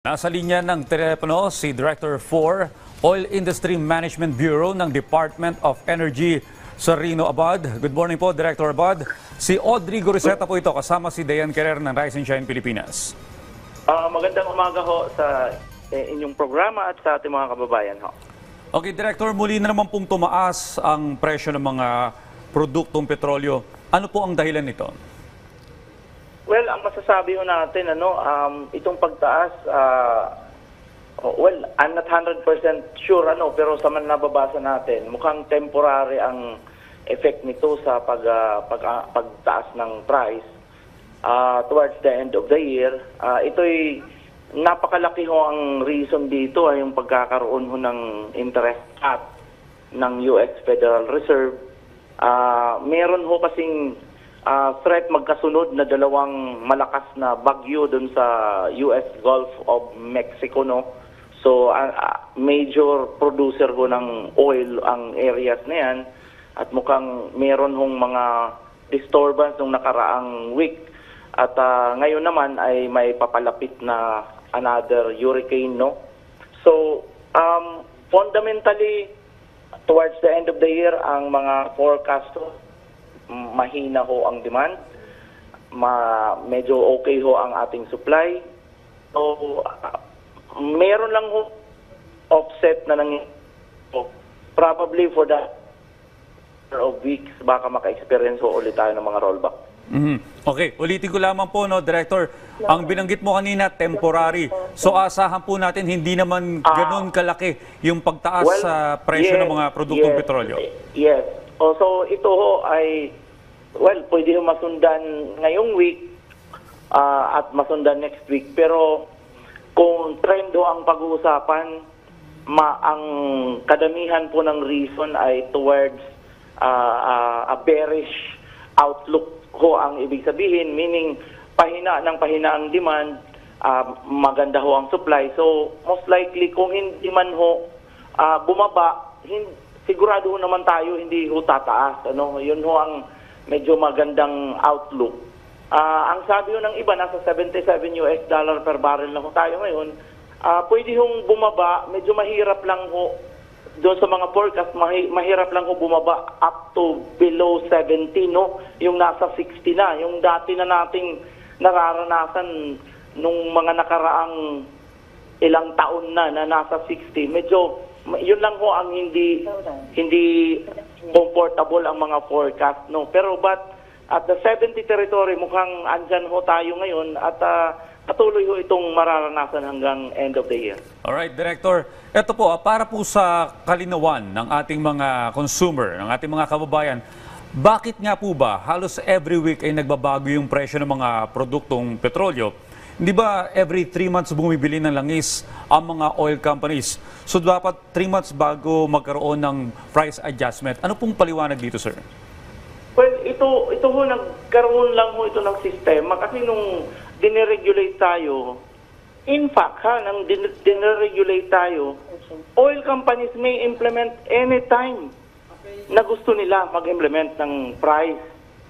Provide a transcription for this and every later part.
Nasa linya ng telepono si Director 4 Oil Industry Management Bureau ng Department of Energy, Serino Abad. Good morning po, Director Abad. Si Audrey Goriseta po ito, kasama si Dayan Kerer ng Rise and Shine Pilipinas. Magandang umaga ho sa inyong programa at sa ating mga kababayan ho. Okay, Director, muli na naman pong tumaas ang presyo ng mga produktong petrolyo. Ano po ang dahilan nito? Well, ang masasabi ho natin, itong pagtaas, I'm not 100% sure, pero sa man nababasa natin, mukhang temporary ang effect nito sa pagtaas ng price towards the end of the year. Ito'y napakalaki ho ang reason dito ay yung pagkakaroon ho ng interest cut ng US Federal Reserve. Meron ho kasing threat magkasunod na dalawang malakas na bagyo dun sa US Gulf of Mexico, no? So, major producer ho ng oil ang areas na yan at mukhang meron hong mga disturbance nung nakaraang week at ngayon naman ay may papalapit na another hurricane, no? So, fundamentally, towards the end of the year, ang mga forecast mahina ho ang demand, medyo okay ho ang ating supply. So, meron lang ho offset na probably for the of weeks, baka maka-experience ho ulit tayo ng mga rollback. Okay, ulitin ko lamang po, no, Director. Ang binanggit mo kanina, temporary. So, asahan po natin hindi naman ganun kalaki yung pagtaas sa presyo ng mga produktong petrolyo. Yes. So, ito ho ay, pwede ho masundan ngayong week at masundan next week. Pero kung trend ho ang pag-uusapan, ang kadamihan po ng reason ay towards a bearish outlook ho ang ibig sabihin. Meaning, pahina ang demand, maganda ho ang supply. So, most likely, kung hindi man ho bumaba, sigurado naman tayo hindi ho tataas. Yun ho ang medyo magandang outlook. Ang sabi ho ng iba, nasa $77 per barrel na ho tayo ngayon. Pwede hong bumaba, medyo mahirap lang ho. Doon sa mga forecast, mahirap lang ho bumaba up to below 70, no? Yung nasa 60 na. Yung dati na nating nararanasan nung mga nakaraang ilang taon na nasa 60. Medyo yun lang ho ang hindi comfortable ang mga forecast, no. Pero but at the 70 territory mukhang andyan ho tayo ngayon at patuloy ho itong mararanasan hanggang end of the year. Alright, Director. Ito po, para po sa kalinawan ng ating mga consumer, ng ating mga kababayan, bakit nga po ba halos every week ay nagbabago yung presyo ng mga produktong petrolyo? Hindi ba every 3 months bumibili ng langis ang mga oil companies? So dapat 3 months bago magkaroon ng price adjustment. Ano pong paliwanag dito, sir? Well, ito ho, nagkaroon lang ho ito ng sistema kasi nung dineregulate tayo, in fact, nang dineregulate tayo, oil companies may implement anytime na gusto nila mag-implement ng price.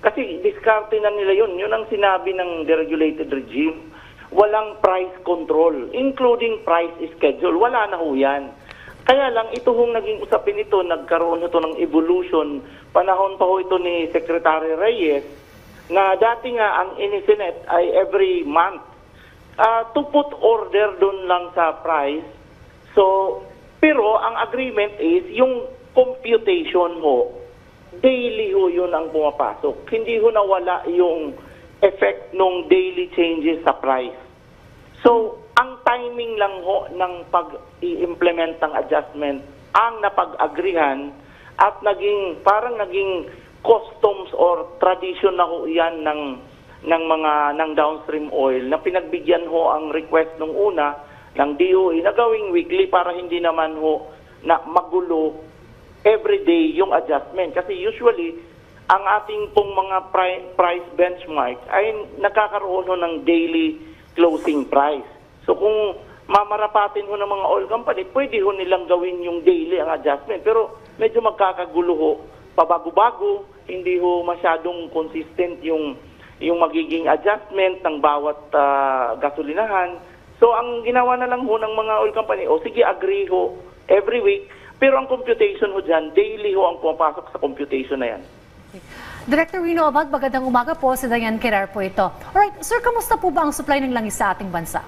Kasi diskarte na nila yun. Yun ang sinabi ng deregulated regime. Walang price control, including price schedule. Wala na ho yan. Kaya lang, ito hong naging usapin ito, nagkaroon ito ng evolution. Panahon pa ho ito ni Secretary Reyes, na dati nga ang inisinet ay every month to put order dun lang sa price. So, pero ang agreement is yung computation ho, daily ho yun ang pumapasok. Hindi ho nawala yung effect ng daily changes sa price. So, ang timing lang ho ng pag-i-implement ng adjustment ang napag-agrihan at parang naging customs or tradition na ho yan ng downstream oil na pinagbigyan ho ang request nung una ng DOE na gawing weekly para hindi naman ho na magulo everyday yung adjustment. Kasi usually, ang ating pong mga price benchmark ay nagkakaroon ho ng daily closing price. So kung mamarapatin ho ng mga oil company, pwede ho nilang gawin yung daily ang adjustment. Pero medyo magkakagulo ho, pabago-bago, hindi ho masyadong consistent yung magiging adjustment ng bawat gasolinahan. So ang ginawa na lang ho ng mga oil company, o sige, agree ho every week, pero ang computation ho dyan, daily ho ang pumapasok sa computation na yan. Director Rino Abad, magandang umaga po. Si Diane Querer po ito. Alright, sir, kamusta po ba ang supply ng langis sa ating bansa?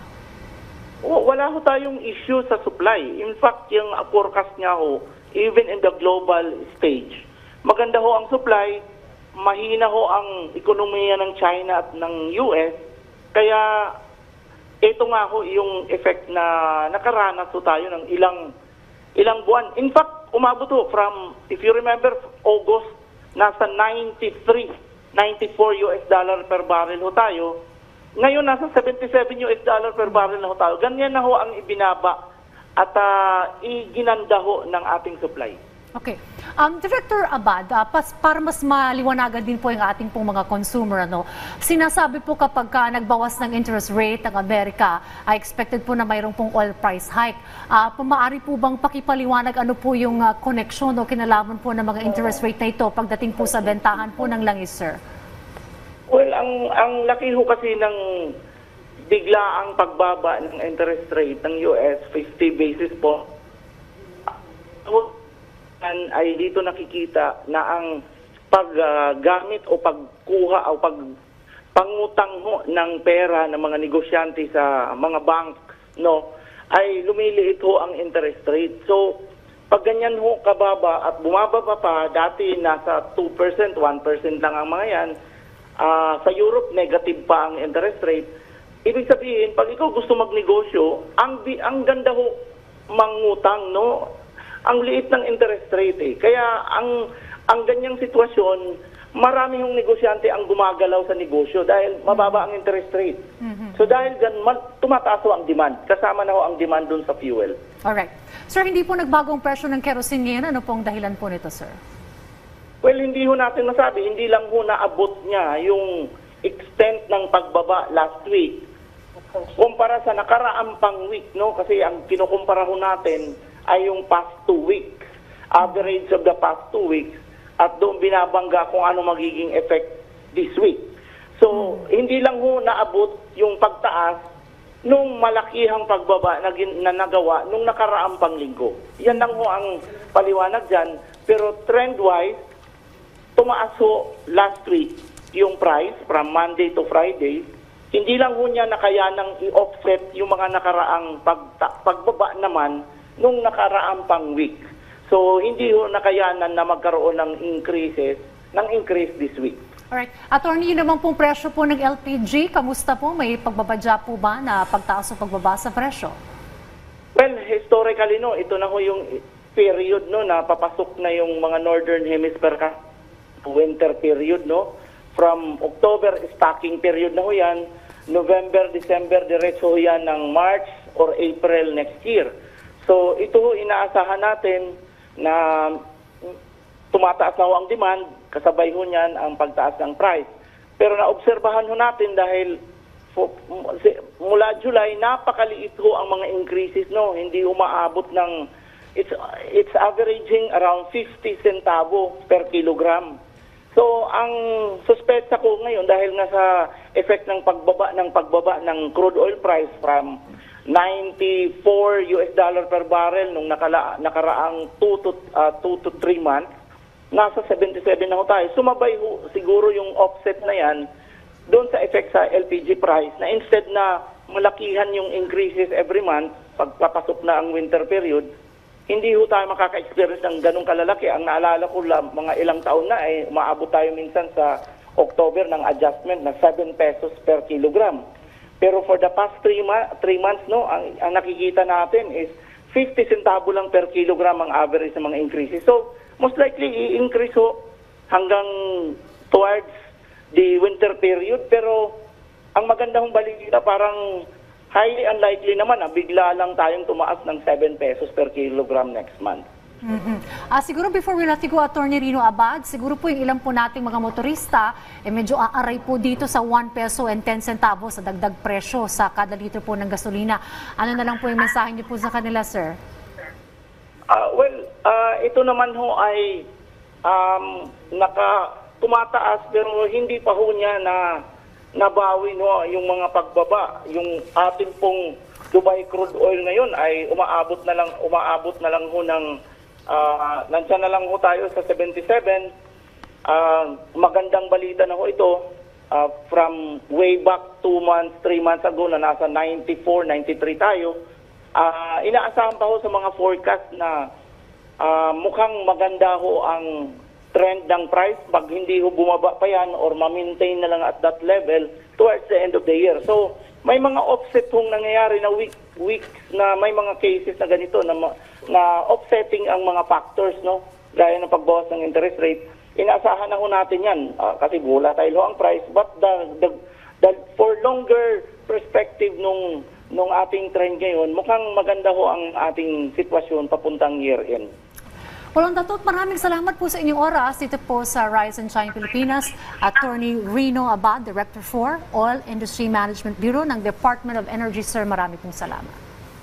Wala ho tayong issue sa supply. In fact, yung forecast niya ho, even in the global stage, maganda ho ang supply, mahina ho ang ekonomiya ng China at ng US, kaya ito nga ho yung effect na nakaranas ho tayo ng ilang buwan. In fact, umabot ho from, if you remember, August, nasa 93, 94 US dollar per barrel ho tayo. Ngayon, nasa 77 US dollar per barrel na ho tayo. Ganyan na ho ang ibinaba at iginanda ho ng ating supply. Okay. Director Abad, para mas maliwanagan din po yung ating pong mga consumer, sinasabi po kapag nagbawas ng interest rate ng Amerika, expected po na mayroong pong oil price hike. Maaari po bang pakipaliwanag ano po yung connection o kinalaman po ng mga interest rate na ito pagdating po sa bentahan po ng langis, sir? Well, ang laki ho kasi ng biglaang pagbaba ng interest rate ng US, 50 basis po. Ay dito nakikita na ang paggamit o pagkuha o pangutang ho ng pera ng mga negosyante sa mga bank ay lumiliit ho ang interest rate. So pag ganyan ho kababa at bumababa pa, dati nasa 2%, 1% lang ang mga yan. Sa Europe negative pa ang interest rate. Ibig sabihin, pag ikaw gusto magnegosyo, ang ganda ho mangutang, ang liit ng interest rate eh. Kaya ang ganyang sitwasyon, marami hong negosyante ang gumagalaw sa negosyo dahil mababa ang interest rate. So dahil dyan, tumataas ho ang demand. Kasama na ho ang demand dun sa fuel. Alright. Sir, hindi po nagbagong presyo ng kerosene ngayon. Ano pong dahilan po nito, sir? Well, hindi ho natin masabi. Hindi lang ho naabot niya yung extent ng pagbaba last week. Kumpara sa nakaraang pang week, kasi ang kinukumpara ho natin ay yung past 2 weeks, average of the past 2 weeks, at doon binabangga kung ano magiging effect this week. So, hindi lang ho naabot yung pagtaas nung malakihang pagbaba na nagawa nung nakaraang panglinggo. Yan lang ho ang paliwanag dyan. Pero trend-wise, tumaas ho last week yung price from Monday to Friday. Hindi lang ho niya nakayanang i-offset yung mga nakaraang pagbaba naman nung nakaraang pang week. So, hindi ho nakayanan na magkaroon ng increase this week. Alright. Attorney, yun naman pong presyo po ng LPG. Kamusta po? May pagbabadya po ba na pagtaas o pagbaba sa presyo? Well, historically, ito na ho yung period, na papasok na yung mga Northern Hemisphere winter period, From October, stocking period na ho yan. November, December, diretso ho yan ng March or April next year. So ito ho inaasahan natin na tumataas na ho ang demand, kasabay ho niyan ang pagtaas ng price. Pero naobserbahan ho natin dahil mula July, napakaliit ho ang mga increases, hindi umaabot ng, it's averaging around 50 centavo per kilogram. So ang suspetsa ko ngayon dahil nga sa effect ng pagbaba ng crude oil price from 94 US dollar per barrel nung nakaraang 2 to 3 months, nasa 77 na ho tayo. Sumabay ho siguro yung offset na yan doon sa effect sa LPG price na instead na malakihan yung increases every month pagpapasok na ang winter period, hindi ho tayo makaka-experience ng ganong kalalaki. Ang naalala ko lang, mga ilang taon na umaabot tayo minsan sa October ng adjustment na 7 pesos per kilogram. Pero for the past 3 months, ang nakikita natin is 50 centavo lang per kilogram ang average ng mga increases. So, most likely, i-increase ho hanggang towards the winter period. Pero, ang maganda hong balita, parang highly unlikely naman bigla lang tayong tumaas ng 7 pesos per kilogram next month. Siguro before we let you go, Attorney Rino Abad, siguro po yung ilan po nating mga motorista, medyo aaray po dito sa 1 peso and 10 centavos sa dagdag presyo sa kada litro po ng gasolina. Ano na lang po yung mensahe niyo po sa kanila, sir? Ito naman ho ay tumataas pero hindi pa ho niya na nabawi yung mga pagbaba. Yung ating pong Dubai crude oil ngayon ay umaabot na lang ho ng nandiyan na lang ho tayo sa 77. Magandang balita na ho ito from way back 2 months, 3 months ago na nasa 94, 93 tayo. Inaasahan pa ho sa mga forecast na mukhang maganda ho ang trend ng price pag hindi ho bumaba pa yan or ma-maintain na lang at that level towards the end of the year. So, may mga offset hong nangyayari na weeks na may mga cases na ganito na offsetting ang mga factors, no? Gaya ng pagbawas ng interest rate. Inaasahan na ho natin yan kasi volatile ho ang price, but the for longer perspective nung ating trend ngayon, mukhang maganda ho ang ating sitwasyon papuntang year-end. Walang tatot, maraming salamat po sa inyong oras. Dito po sa Rise and Shine Pilipinas, Attorney Rino Abad, Director for Oil Industry Management Bureau ng Department of Energy. Sir, marami pong salamat.